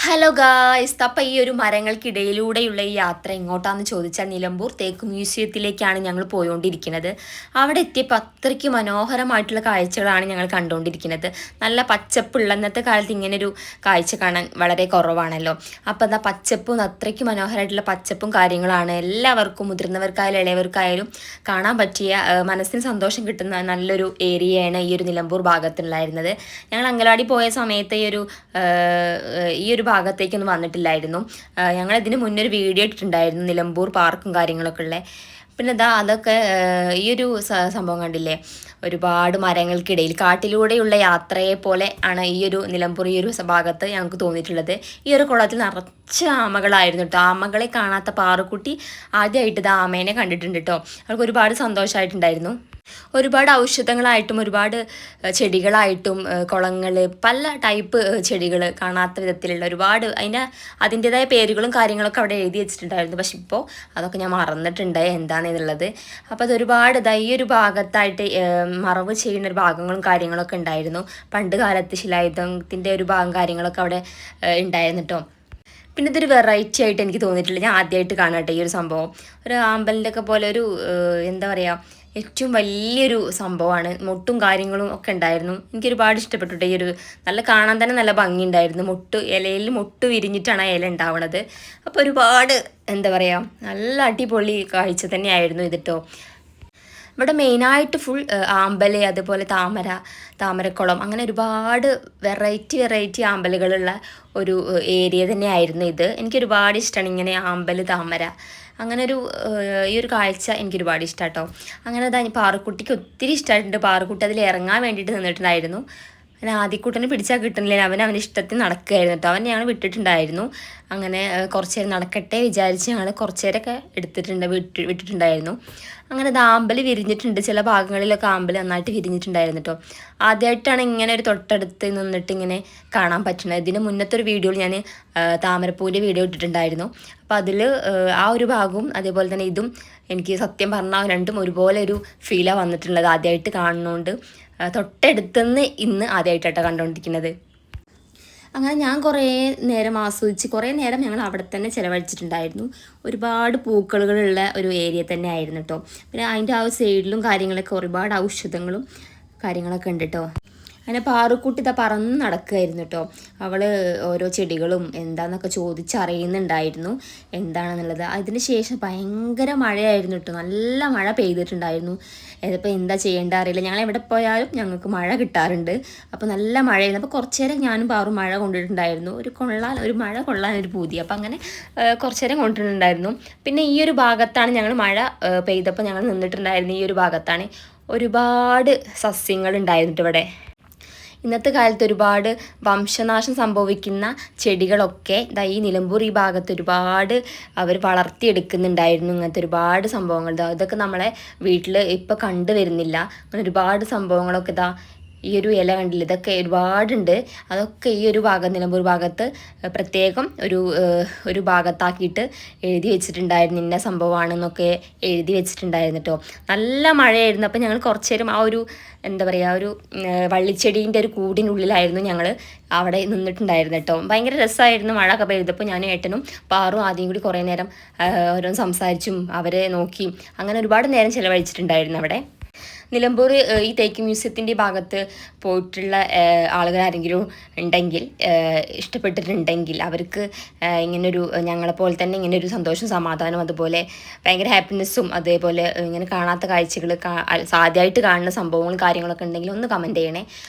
Hello guys, അപ്പം ഈ ഒരു മരങ്ങൾക്കിടയിലൂടെയുള്ള ഈ യാത്ര എങ്ങോട്ടാണെന്ന് ചോദിച്ചാൽ നിലമ്പൂർ തേക്ക് മ്യൂസിയത്തിലേക്കാണ് ഞങ്ങൾ പോയോണ്ടിരിക്കുന്നത്. അവിടെ എത്തിയപ്പോൾ അത്രയ്ക്ക് മനോഹരമായിട്ടുള്ള കാഴ്ചകളാണ് ഞങ്ങൾ കണ്ടുകൊണ്ടിരിക്കുന്നത്. നല്ല പച്ചപ്പുള്ള ഇന്നത്തെ കാലത്ത് ഇങ്ങനൊരു കാഴ്ച കാണാൻ വളരെ കുറവാണല്ലോ. അപ്പം എന്താ പച്ചപ്പും അത്രയ്ക്ക് മനോഹരമായിട്ടുള്ള പച്ചപ്പും കാര്യങ്ങളാണ് എല്ലാവർക്കും, മുതിർന്നവർക്കായാലും ഇളയവർക്കായാലും കാണാൻ പറ്റിയ മനസ്സിന് സന്തോഷം കിട്ടുന്ന നല്ലൊരു ഏരിയയാണ് ഈ ഒരു നിലമ്പൂർ ഭാഗത്തുണ്ടായിരുന്നത്. ഞങ്ങൾ അങ്കലാടി പോയ സമയത്ത് ഈ ഒരു ഭാഗത്തേക്കൊന്നും വന്നിട്ടില്ലായിരുന്നു. ഞങ്ങൾ ഇതിന് മുന്നേ ഒരു വീഡിയോ ഇട്ടിട്ടുണ്ടായിരുന്നു, നിലമ്പൂർ പാർക്കും കാര്യങ്ങളൊക്കെ ഉള്ള. പിന്നെ അതൊക്കെ ഈ ഒരു സംഭവം കണ്ടില്ലേ, ഒരുപാട് മരങ്ങൾക്കിടയിൽ കാട്ടിലൂടെയുള്ള യാത്രയെ പോലെ ആണ് ഈ ഒരു നിലമ്പൂർ ഈ ഒരു ഭാഗത്ത് ഞങ്ങൾക്ക് തോന്നിയിട്ടുള്ളത്. ഈ ഒരു കുളത്തിൽ നിറച്ച് ആമകളായിരുന്നു കേട്ടോ. ആമകളെ കാണാത്ത പാറുക്കുട്ടി ആദ്യമായിട്ട് ഇത് ആമേനെ കണ്ടിട്ടുണ്ട് കേട്ടോ. അവർക്ക് ഒരുപാട് സന്തോഷമായിട്ടുണ്ടായിരുന്നു. ഒരുപാട് ഔഷധങ്ങളായിട്ടും ഒരുപാട് ചെടികളായിട്ടും കുളങ്ങൾ, പല ടൈപ്പ് ചെടികൾ, കാണാത്ത വിധത്തിലുള്ള ഒരുപാട് അതിൻ്റെതായ പേരുകളും കാര്യങ്ങളൊക്കെ അവിടെ എഴുതി വെച്ചിട്ടുണ്ടായിരുന്നു. പക്ഷെ ഇപ്പോൾ അതൊക്കെ ഞാൻ മറന്നിട്ടുണ്ട് എന്താണെന്നുള്ളത്. അപ്പോൾ അതൊരുപാട് ഈ ഒരു ഭാഗത്തായിട്ട് മറവ് ചെയ്യുന്ന ഒരു ഭാഗങ്ങളും കാര്യങ്ങളൊക്കെ ഉണ്ടായിരുന്നു. പണ്ട് കാലത്ത് ശിലായുധത്തിൻ്റെ ഒരു ഭാഗം കാര്യങ്ങളൊക്കെ അവിടെ ഉണ്ടായിരുന്നു കേട്ടോ. പിന്നെ ഇതൊരു വെറൈറ്റി ആയിട്ട് എനിക്ക് തോന്നിയിട്ടില്ല. ഞാൻ ആദ്യമായിട്ട് കാണട്ടെ ഈ ഒരു സംഭവം. ഒരു ആമ്പലിൻ്റെ ഒക്കെ പോലെ ഒരു എന്താ പറയുക, ഏറ്റവും വലിയൊരു സംഭവമാണ്. മുട്ടും കാര്യങ്ങളും ഒക്കെ ഉണ്ടായിരുന്നു. എനിക്കൊരുപാട് ഇഷ്ടപ്പെട്ടു ഈ ഒരു, നല്ല കാണാൻ തന്നെ നല്ല ഭംഗിയുണ്ടായിരുന്നു. ഇലയിൽ മുട്ട് വിരിഞ്ഞിട്ടാണ് ആ ഇല ഉണ്ടാവുന്നത്. അപ്പോൾ ഒരുപാട് എന്താ പറയുക, നല്ല അടിപൊളി കാഴ്ച തന്നെയായിരുന്നു ഇതിട്ടോ. ഇവിടെ മെയിനായിട്ട് ഫുൾ ആമ്പൽ, അതുപോലെ താമരക്കുളം, അങ്ങനെ ഒരുപാട് വെറൈറ്റി ആമ്പലുകളുള്ള ഒരു ഏരിയ തന്നെയായിരുന്നു ഇത്. എനിക്കൊരുപാട് ഇഷ്ടമാണ് ഇങ്ങനെ ആമ്പൽ, താമര, അങ്ങനെ ഈ ഒരു കാഴ്ച എനിക്കൊരുപാട് ഇഷ്ടം കേട്ടോ. അങ്ങനെ പാറുക്കുട്ടിക്ക് ഒത്തിരി ഇഷ്ടമായിട്ടുണ്ട്. പാറുക്കുട്ടി അതിൽ ഇറങ്ങാൻ വേണ്ടിയിട്ട് നിന്നിട്ടുണ്ടായിരുന്നു. പിന്നെ ആദ്യക്കൂട്ടനെ പിടിച്ചാൽ കിട്ടുന്നില്ല, അവൻ്റെ ഇഷ്ടത്തിൽ നടക്കുകയായിരുന്നു കേട്ടോ. അവൻ ഞങ്ങൾ വിട്ടിട്ടുണ്ടായിരുന്നു. അങ്ങനെ കുറച്ച് നേരം നടക്കട്ടെ വിചാരിച്ച് ഞങ്ങൾ കുറച്ച് നേരമൊക്കെ വിട്ടിട്ടുണ്ടായിരുന്നു. അങ്ങനെ ആമ്പൽ വിരിഞ്ഞിട്ടുണ്ട്. ചില ഭാഗങ്ങളിലൊക്കെ ആമ്പൽ നന്നായിട്ട് വിരിഞ്ഞിട്ടുണ്ടായിരുന്നു കേട്ടോ. ആദ്യമായിട്ടാണ് ഇങ്ങനെ ഒരു തൊട്ടടുത്ത് നിന്നിട്ട് ഇങ്ങനെ കാണാൻ പറ്റുന്നത്. ഇതിന് മുന്നത്തെ ഒരു വീഡിയോയിൽ ഞാൻ താമരപ്പൂവിൻ്റെ വീഡിയോ ഇട്ടിട്ടുണ്ടായിരുന്നു. അപ്പോൾ അതിൽ ആ ഒരു ഭാഗവും അതേപോലെ തന്നെ ഇതും എനിക്ക് സത്യം പറഞ്ഞാൽ രണ്ടും ഒരുപോലെ ഒരു ഫീലാണ് വന്നിട്ടുള്ളത്. ആദ്യമായിട്ട് കാണുന്നതുകൊണ്ട് തൊട്ടടുത്തുനിന്ന് ഇന്ന് ആദ്യമായിട്ടാണ് കണ്ടുകൊണ്ടിരിക്കുന്നത്. അങ്ങനെ ഞാൻ കുറേ നേരം ആസ്വദിച്ച് കുറേ നേരം ഞങ്ങൾ അവിടെ തന്നെ ചിലവഴിച്ചിട്ടുണ്ടായിരുന്നു. ഒരുപാട് പൂക്കളുകളുള്ള ഒരു ഏരിയ തന്നെ ആയിരുന്നു കേട്ടോ. പിന്നെ അതിൻ്റെ ആ സൈഡിലും കാര്യങ്ങളൊക്കെ ഒരുപാട് ഔഷധങ്ങളും കാര്യങ്ങളൊക്കെ ഉണ്ട് കേട്ടോ. അങ്ങനെ പാറുക്കുട്ടി പറന്ന് നടക്കുകയായിരുന്നു കേട്ടോ. അവൾ ഓരോ ചെടികളും എന്താണെന്നൊക്കെ ചോദിച്ചറിയുന്നുണ്ടായിരുന്നു എന്താണെന്നുള്ളത്. അതിന് ശേഷം ഭയങ്കര മഴയായിരുന്നു കേട്ടോ. നല്ല മഴ പെയ്തിട്ടുണ്ടായിരുന്നു. ഇതിപ്പോൾ എന്താ ചെയ്യേണ്ട അറിയില്ല. ഞങ്ങൾ എവിടെ പോയാലും ഞങ്ങൾക്ക് മഴ കിട്ടാറുണ്ട്. അപ്പോൾ നല്ല മഴയായിരുന്നു. അപ്പോൾ കുറച്ച് നേരം ഞാനും പാറും മഴ കൊണ്ടിട്ടുണ്ടായിരുന്നു. ഒരു മഴ കൊള്ളാനൊരു പൂതി. അപ്പോൾ അങ്ങനെ കുറച്ച് നേരം കൊണ്ടിട്ടുണ്ടായിരുന്നു. പിന്നെ ഈ ഒരു ഭാഗത്താണ് ഞങ്ങൾ മഴ പെയ്തപ്പോൾ ഞങ്ങൾ നിന്നിട്ടുണ്ടായിരുന്നു. ഈ ഒരു ഭാഗത്താണ് ഒരുപാട് സസ്യങ്ങൾ ഉണ്ടായിരുന്നു ഇവിടെ. ഇന്നത്തെ കാലത്ത് ഒരുപാട് വംശനാശം സംഭവിക്കുന്ന ചെടികളൊക്കെ ഈ നിലമ്പൂർ ഈ ഭാഗത്ത് ഒരുപാട് അവർ വളർത്തിയെടുക്കുന്നുണ്ടായിരുന്നു. ഇങ്ങനത്തെ ഒരുപാട് സംഭവങ്ങൾ ഇതൊക്കെ നമ്മളെ വീട്ടിൽ ഇപ്പോൾ കണ്ടുവരുന്നില്ല. അങ്ങനെ ഒരുപാട് സംഭവങ്ങളൊക്കെ ഈ ഒരു ഇല കണ്ടില്ല, ഇതൊക്കെ ഒരുപാടുണ്ട്. അതൊക്കെ ഈ ഒരു ഭാഗം, നിലമ്പൂർ ഭാഗത്ത് പ്രത്യേകം ഒരു ഭാഗത്താക്കിയിട്ട് എഴുതി വെച്ചിട്ടുണ്ടായിരുന്നു. ഇന്ന സംഭവമാണെന്നൊക്കെ എഴുതി വെച്ചിട്ടുണ്ടായിരുന്നു കേട്ടോ. നല്ല മഴയായിരുന്നു. അപ്പോൾ ഞങ്ങൾ കുറച്ച് നേരം ആ ഒരു എന്താ പറയുക, ഒരു വള്ളിച്ചെടീൻ്റെ ഒരു കൂടിനുള്ളിലായിരുന്നു ഞങ്ങൾ അവിടെ നിന്നിട്ടുണ്ടായിരുന്നു കേട്ടോ. ഭയങ്കര രസമായിരുന്നു. മഴയൊക്കെ പെയ്തപ്പോൾ ഞാനും ഏട്ടനും പാറും ആദ്യം കൂടി കുറേ നേരം ഓരോന്ന് സംസാരിച്ചും അവരെ നോക്കിയും അങ്ങനെ ഒരുപാട് നേരം ചിലവഴിച്ചിട്ടുണ്ടായിരുന്നു അവിടെ. നിലമ്പൂർ ഈ തേക്ക് മ്യൂസിയത്തിൻ്റെ ഭാഗത്ത് പോയിട്ടുള്ള ആളുകൾ ആരെങ്കിലും ഉണ്ടെങ്കിൽ, ഇഷ്ടപ്പെട്ടിട്ടുണ്ടെങ്കിൽ, അവർക്ക് ഇങ്ങനൊരു ഞങ്ങളെപ്പോലെ തന്നെ ഇങ്ങനൊരു സന്തോഷവും സമാധാനവും അതുപോലെ ഭയങ്കര ഹാപ്പിനെസ്സും അതേപോലെ ഇങ്ങനെ കാണാത്ത കാഴ്ചകൾ, ആദ്യമായിട്ട് കാണുന്ന സംഭവങ്ങളും കാര്യങ്ങളൊക്കെ ഉണ്ടെങ്കിൽ ഒന്ന് കമൻറ്റ് ചെയ്യണേ.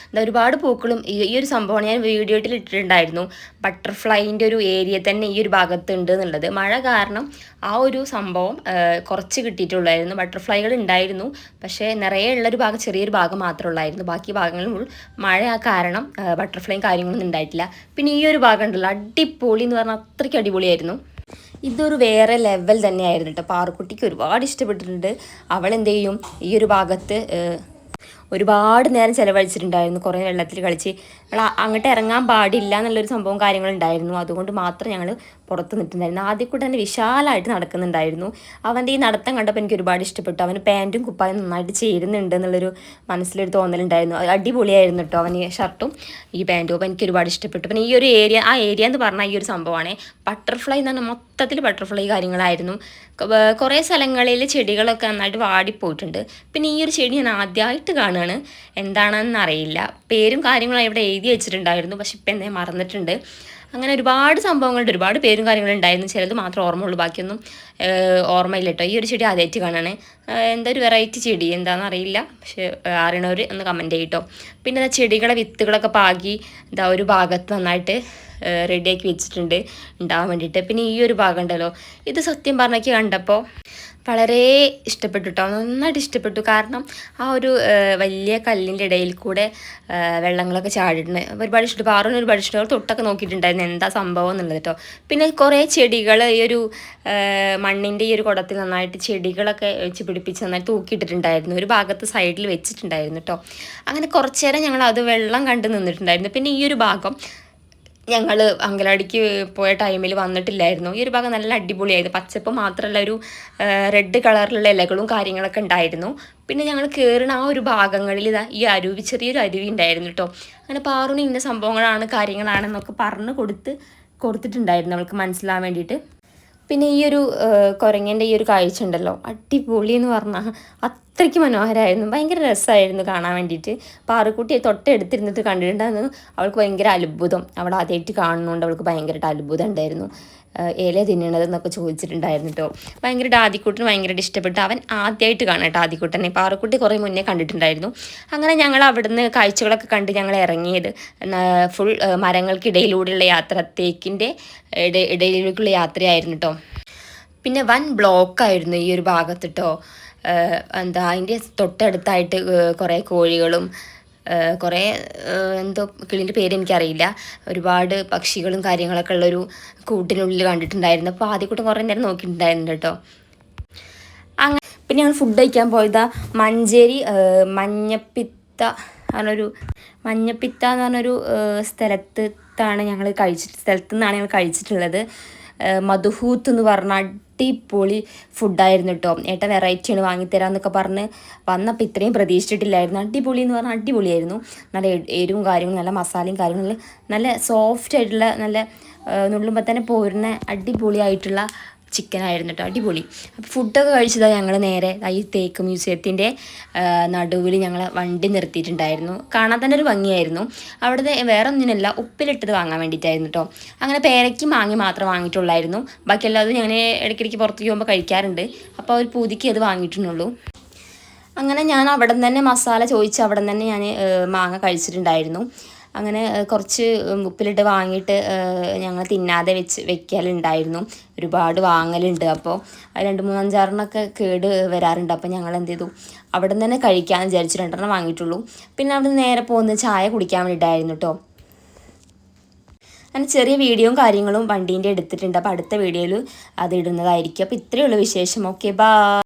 ഒരുപാട് പൂക്കളും ഈ ഒരു സംഭവമാണ് ഞാൻ വീഡിയോയിൽ ഇട്ടിട്ടുണ്ടായിരുന്നു. ബട്ടർഫ്ലൈൻ്റെ ഒരു ഏരിയ തന്നെ ഈ ഒരു ഭാഗത്ത് ഉണ്ട് എന്നുള്ളത്. മഴ കാരണം ആ ഒരു സംഭവം കുറച്ച് കിട്ടിയിട്ടുള്ളായിരുന്നു. ബട്ടർഫ്ലൈകൾ ഉണ്ടായിരുന്നു, പക്ഷേ നിറയെ ഉള്ളൊരു ഭാഗം, ചെറിയൊരു ഭാഗം മാത്രമേ ഉള്ളായിരുന്നു. ബാക്കി ഭാഗങ്ങളിൽ മഴ കാരണം ബട്ടർഫ്ലൈയും കാര്യങ്ങളൊന്നും ഉണ്ടായിട്ടില്ല. പിന്നെ ഈ ഒരു ഭാഗം ഉണ്ടല്ലോ, അടിപൊളി എന്ന് പറഞ്ഞാൽ അത്രയ്ക്ക് അടിപൊളിയായിരുന്നു. ഇതൊരു വേറെ ലെവൽ തന്നെയായിരുന്നു കേട്ടോ. പാറുക്കുട്ടിക്ക് ഒരുപാട് ഇഷ്ടപ്പെട്ടിട്ടുണ്ട്. അവൾ എന്ത് ചെയ്യും, ഈ ഒരു ഭാഗത്ത് ഒരുപാട് നേരം ചിലവഴിച്ചിട്ടുണ്ടായിരുന്നു. കുറേ വെള്ളത്തിൽ കളിച്ച് അങ്ങോട്ട് ഇറങ്ങാൻ പാടില്ല എന്നുള്ളൊരു സംഭവം കാര്യങ്ങളുണ്ടായിരുന്നു. അതുകൊണ്ട് മാത്രം ഞങ്ങൾ പുറത്ത് നിൽക്കുന്നുണ്ടായിരുന്നു. ആദ്യം കൂടെ തന്നെ വിശാലമായിട്ട് നടക്കുന്നുണ്ടായിരുന്നു. അവൻ്റെ ഈ നടത്തം കണ്ടപ്പോൾ എനിക്ക് ഒരുപാട് ഇഷ്ടപ്പെട്ടു. അവന് പാൻറ്റും കുപ്പായും നന്നായിട്ട് ചേരുന്നുണ്ട് എന്നുള്ളൊരു മനസ്സിലൊരു തോന്നലുണ്ടായിരുന്നു. അടിപൊളിയായിരുന്നു കേട്ടോ അവന് ഷർട്ടും ഈ പാൻറ്റും. അപ്പോൾ എനിക്ക് ഒരുപാട് ഇഷ്ടപ്പെട്ടു. പിന്നെ ഈ ഒരു ഏരിയ എന്ന് പറഞ്ഞാൽ ഈ ഒരു സംഭവമാണ് ബട്ടർഫ്ലൈ എന്ന് പറഞ്ഞാൽ മൊത്തത്തിൽ ബട്ടർഫ്ലൈ കാര്യങ്ങളായിരുന്നു. കുറേ സ്ഥലങ്ങളിൽ ചെടികളൊക്കെ നന്നായിട്ട് വാടിപ്പോയിട്ടുണ്ട്. പിന്നെ ഈ ഒരു ചെടി ഞാൻ ആദ്യമായിട്ട് കാണുകയാണ്. എന്താണെന്ന് അറിയില്ല. പേരും കാര്യങ്ങളും ഇവിടെ എഴുതി വെച്ചിട്ടുണ്ടായിരുന്നു. പക്ഷെ ഇപ്പം എന്തേ മറന്നിട്ടുണ്ട്. അങ്ങനെ ഒരുപാട് സംഭവങ്ങളുണ്ട്, ഒരുപാട് പേരും കാര്യങ്ങളും ഉണ്ടായിരുന്നു. ചിലത് മാത്രം ഓർമ്മയുള്ളൂ, ബാക്കിയൊന്നും ഓർമ്മയില്ല കേട്ടോ. ഈ ഒരു ചെടി ആദ്യമായിട്ട് കാണാണ്. എന്താ ഒരു വെറൈറ്റി ചെടി എന്താണെന്ന് അറിയില്ല. പക്ഷെ അറിയണവർ ഒന്ന് കമൻറ്റ് ചെയ്യട്ടോ. പിന്നെ ചെടികളെ വിത്തുകളൊക്കെ പാകി ഒരു ഭാഗത്ത് നന്നായിട്ട് റെഡിയാക്കി വെച്ചിട്ടുണ്ട് ഉണ്ടാവാൻ വേണ്ടിയിട്ട്. പിന്നെ ഈ ഒരു ഭാഗം ഉണ്ടല്ലോ, ഇത് സത്യം പറഞ്ഞേക്ക് കണ്ടപ്പോൾ വളരെ ഇഷ്ടപ്പെട്ടു കേട്ടോ, നന്നായിട്ട് ഇഷ്ടപ്പെട്ടു. കാരണം ആ ഒരു വലിയ കല്ലിൻ്റെ ഇടയിൽ കൂടെ വെള്ളങ്ങളൊക്കെ ചാടിയിട്ടുണ്ട്. ഒരുപാട് ഇഷ്ടപ്പെട്ടു. പാറുവിന് ഒരുപാട് ഇഷ്ടം. തൊട്ടൊക്കെ നോക്കിയിട്ടുണ്ടായിരുന്നു എന്താ സംഭവം എന്നുള്ളത് കേട്ടോ. പിന്നെ കുറേ ചെടികൾ ഈ ഒരു മണ്ണിൻ്റെ ഈ ഒരു കുടത്തിൽ നന്നായിട്ട് ചെടികളൊക്കെ വെച്ച് പിടിപ്പിച്ച് നന്നായിട്ട് തൂക്കിയിട്ടിട്ടുണ്ടായിരുന്നു. ഒരു ഭാഗത്ത് സൈഡിൽ വെച്ചിട്ടുണ്ടായിരുന്നു കേട്ടോ. അങ്ങനെ കുറച്ച് നേരം ഞങ്ങൾ അത് വെള്ളം കണ്ട് നിന്നിട്ടുണ്ടായിരുന്നു. പിന്നെ ഈ ഒരു ഭാഗം ഞങ്ങൾ അങ്കലാടിക്ക് പോയ ടൈമിൽ വന്നിട്ടില്ലായിരുന്നു. ഈ ഒരു ഭാഗം നല്ല അടിപൊളിയായിരുന്നു. പച്ചപ്പ് മാത്രമല്ല, ഒരു റെഡ് കളറിലുള്ള ഇലകളും കാര്യങ്ങളൊക്കെ ഉണ്ടായിരുന്നു. പിന്നെ ഞങ്ങൾ കയറുന്ന ആ ഒരു ഭാഗങ്ങളിൽ ഈ അരുവി, ചെറിയൊരു അരുവി ഉണ്ടായിരുന്നു കേട്ടോ. അങ്ങനെ പാറുവിന് ഇന്ന സംഭവങ്ങളാണ് കാര്യങ്ങളാണെന്നൊക്കെ കൊടുത്തിട്ടുണ്ടായിരുന്നു അവൾക്ക് മനസ്സിലാവാൻ വേണ്ടിയിട്ട്. പിന്നെ ഈ ഒരു കുരങ്ങൻ്റെ ഈ ഒരു കാഴ്ച ഉണ്ടല്ലോ, അടിപൊളി എന്ന് പറഞ്ഞാൽ അത്രയ്ക്ക് മനോഹരമായിരുന്നു. ഭയങ്കര രസമായിരുന്നു കാണാൻ വേണ്ടിയിട്ട്. പാറുക്കുട്ടിയെ തൊട്ടെടുത്തിരുന്നിട്ട് കണ്ടിട്ടുണ്ടായിരുന്നു. അവൾക്ക് ഭയങ്കര അത്ഭുതം. അവിടെ ആദ്യമായിട്ട് കാണുന്നതുകൊണ്ട് അവൾക്ക് ഭയങ്കരമായിട്ട് അത്ഭുതം ഉണ്ടായിരുന്നു. ഇല തിന്നണത് എന്നൊക്കെ ചോദിച്ചിട്ടുണ്ടായിരുന്നു കേട്ടോ. ഭയങ്കര ആദിക്കുട്ടന് ഭയങ്കരമായിട്ട് ഇഷ്ടപ്പെട്ടു. അവൻ ആദ്യമായിട്ട് കാണാം കേട്ടോ ആദിക്കുട്ടനെ. പാറുക്കുട്ടി കുറേ മുന്നേ കണ്ടിട്ടുണ്ടായിരുന്നു. അങ്ങനെ ഞങ്ങൾ അവിടുന്ന് കാഴ്ചകളൊക്കെ കണ്ട് ഞങ്ങൾ ഇറങ്ങിയത് ഫുൾ മരങ്ങൾക്കിടയിലൂടെയുള്ള യാത്ര, തേക്കിൻ്റെ ഇടയിലേക്കുള്ള യാത്രയായിരുന്നു കേട്ടോ. പിന്നെ വൻ ബ്ലോക്കായിരുന്നു ഈ ഒരു ഭാഗത്ത് കേട്ടോ. അതിൻ്റെ തൊട്ടടുത്തായിട്ട് കുറേ കോഴികളും കുറേ എന്തോ കിളിൻ്റെ പേര് എനിക്കറിയില്ല, ഒരുപാട് പക്ഷികളും കാര്യങ്ങളൊക്കെ ഉള്ളൊരു കൂട്ടിനുള്ളിൽ കണ്ടിട്ടുണ്ടായിരുന്നു. അപ്പോൾ ആദ്യക്കൂട്ടം കുറേ നേരം നോക്കിയിട്ടുണ്ടായിരുന്നു കേട്ടോ. അങ്ങനെ പിന്നെ ഞങ്ങൾ ഫുഡ് കഴിക്കാൻ പോയതാ മഞ്ചേരി മഞ്ഞപ്പിത്ത എന്ന് പറഞ്ഞൊരു സ്ഥലത്താണ് ഞങ്ങൾ സ്ഥലത്തുനിന്നാണ് ഞങ്ങൾ കഴിച്ചിട്ടുള്ളത്. മധുഹൂത്ത് എന്ന് പറഞ്ഞ അടിപൊളി ഫുഡായിരുന്നു കേട്ടോ. ഏട്ടൻ വെറൈറ്റിയാണ് വാങ്ങിത്തരാമെന്നൊക്കെ പറഞ്ഞ് വന്നപ്പോൾ ഇത്രയും പ്രതീക്ഷിച്ചിട്ടില്ലായിരുന്നു. അടിപൊളി എന്ന് പറഞ്ഞാൽ അടിപൊളിയായിരുന്നു. നല്ല എരിവും കാര്യങ്ങളും നല്ല മസാലയും കാര്യങ്ങളും നല്ല സോഫ്റ്റ് ആയിട്ടുള്ള നല്ല നുള്ളുമ്പോൾ തന്നെ പോരുന്ന അടിപൊളിയായിട്ടുള്ള ചിക്കനായിരുന്നു കേട്ടോ, അടിപൊളി. അപ്പോൾ ഫുഡൊക്കെ കഴിച്ചതാണ് ഞങ്ങൾ നേരെ ഈ തേക്ക് മ്യൂസിയത്തിൻ്റെ നടുവിൽ ഞങ്ങൾ വണ്ടി നിർത്തിയിട്ടുണ്ടായിരുന്നു. കാണാൻ തന്നെ ഒരു ഭംഗിയായിരുന്നു. അവിടുത്തെ വേറെ ഒന്നിനല്ല, ഉപ്പിലിട്ടത് വാങ്ങാൻ വേണ്ടിയിട്ടായിരുന്നു കേട്ടോ. അങ്ങനെ പേരയ്ക്കും മാങ്ങി മാത്രം വാങ്ങിയിട്ടുള്ളായിരുന്നു. ബാക്കി എല്ലാതും ഞാൻ ഇടയ്ക്കിടയ്ക്ക് പുറത്തേക്ക് പോകുമ്പോൾ കഴിക്കാറുണ്ട്. അപ്പോൾ ഒരു പൂതിക്ക് അത് വാങ്ങിയിട്ടുള്ളൂ. അങ്ങനെ ഞാൻ അവിടെ നിന്ന് തന്നെ മസാല ചോദിച്ച് അവിടെ നിന്ന് തന്നെ ഞാൻ മാങ്ങ കഴിച്ചിട്ടുണ്ടായിരുന്നു. അങ്ങനെ കുറച്ച് ഉപ്പിലിട്ട് വാങ്ങിയിട്ട് ഞങ്ങൾ തിന്നാതെ വെക്കലുണ്ടായിരുന്നു. ഒരുപാട് വാങ്ങലുണ്ട്. അപ്പോൾ 2-3-5-6 കേട് വരാറുണ്ട്. അപ്പോൾ ഞങ്ങൾ എന്ത് ചെയ്തു, അവിടെ നിന്ന് തന്നെ കഴിക്കാമെന്ന് വിചാരിച്ചു 2 വാങ്ങിയിട്ടുള്ളൂ. പിന്നെ അവിടെ നിന്ന് നേരെ പോകുന്നത് ചായ കുടിക്കാൻ വേണ്ടിയിട്ടായിരുന്നു കേട്ടോ. അങ്ങനെ ചെറിയ വീഡിയോയും കാര്യങ്ങളും വണ്ടീൻ്റെ എടുത്തിട്ടുണ്ട്. അപ്പോൾ അടുത്ത വീഡിയോയിൽ അത് ഇടുന്നതായിരിക്കും. അപ്പോൾ ഇത്രയേ ഉള്ളൂ വിശേഷം. Okay, by.